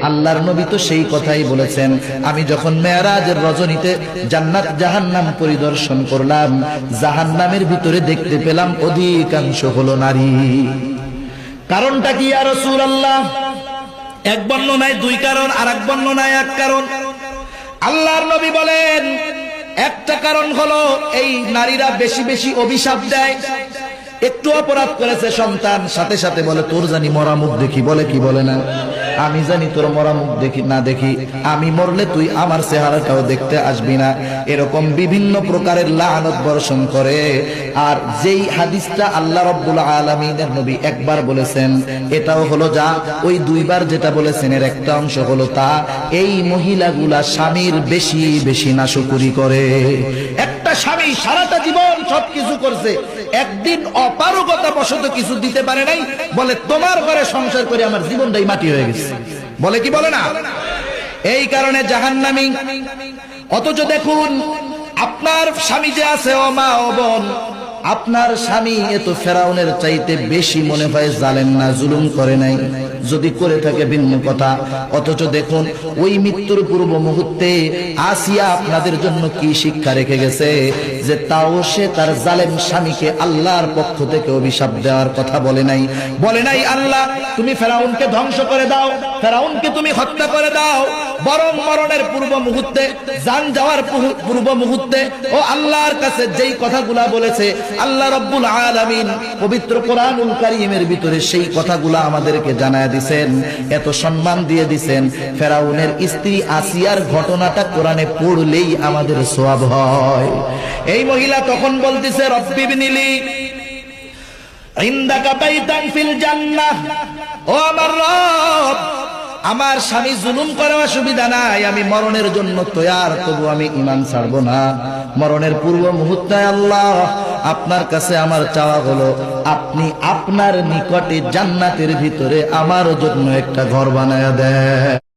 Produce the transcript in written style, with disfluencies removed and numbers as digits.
আল্লাহর নবী তো সেই কথাই বলেছেন, আমি যখন মেরাজের রজনীতে জান্নাত জাহান্নাম পরিদর্শন করলাম, জাহান্নামের ভিতরে দেখতে পেলাম অধিকাংশ হলো নারী। কারণটা কি ইয়া রাসূলুল্লাহ? এক বর্ণনায় দুই কারণ, আর এক বর্ণনায় এক কারণ। আল্লাহর নবী বলেন একটা কারণ হলো এই নারীরা বেশি বেশি অভিশাপ দেয়। একটু অপরাধ করেছে সন্তান, সাথে সাথে বলে তোর জানি মরা মুখ দেখি, বলে কি বলে না? আমি জানি তোর মরা মুখ দেখি না দেখি, আমি মরলে তুই আমার চেহারাটাও দেখতে আসবি না, এরকম বিভিন্ন প্রকারের লানত বর্ষণ করে। আর যেই হাদিসটা আল্লাহ রাব্বুল আলামিনের নবী একবার বলেছেন, এটাও হলো যা ওই দুইবার যেটা বলেছেন এর একটা অংশ হলো তা, এই মহিলাগুলা স্বামীর বেশি বেশি নাশকরি করে। একটা স্বামী সারাটা জীবন সবকিছু করছে, একদিন অপারগতা বশত কিছু দিতে পারে নাই, বলে তোমার ঘরে সংসার করে আমার জীবনটাই মাটি হয়ে গেছে, বলে কি বলে না? এই কারণে জাহান্নামী। অথচ দেখুন আপনার স্বামী যে আছে, ও মা ও বোন, আপনার স্বামী এত ফেরাউনের চাইতে বেশি মনে হয় জালেম না, জুলুম করে নাই, যদি করে থাকে ভিন্ন কথা। অথচ দেখুন ওই মৃত্যুর পূর্ব মুহূর্তে আসিয়া আপনাদের জন্য কি শিক্ষা রেখে গেছে, যে তাও সে তার জালেম স্বামীকে আল্লাহর পক্ষ থেকে অভিশাপ দেওয়ার কথা বলে নাই। বলে নাই আল্লাহ তুমি ফেরাউনকে ধ্বংস করে দাও, ফেরাউনকে তুমি হত্যা করে দাও, বরং মরণের পূর্ব মুহূর্তে, জান যাওয়ার পূর্ব মুহূর্তে ও আল্লাহর কাছে যেই কথাগুলা বলেছে আল্লাহ রাব্বুল আলামিন পবিত্র কোরআনুল কারীমের ভিতরে সেই কথাগুলা আমাদেরকে জানায় দিবেন, এত সম্মান দিয়ে দিবেন। ফেরাউনের স্ত্রী আসিয়ার ঘটনাটা কোরআনে পড়লেই আমাদের সওয়াব হয়। এই মহিলা তখন বলতেছে রব্বি বিনিলি ইনদাকা বাইতান ফিল জান্নাহ, ও আমার রব, আমার স্বামী জুলুম করে অসুবিধা নাই, আমি মরণের জন্য তৈয়ার, তবু আমি ঈমান ছাড়বো না। মরণের পূর্ব মুহূর্তে আল্লাহ আপনার কাছে আমার চাওয়া হলো আপনি আপনার নিকটে জান্নাতের ভিতরে আমার জন্য একটা ঘর বানায়া দেন।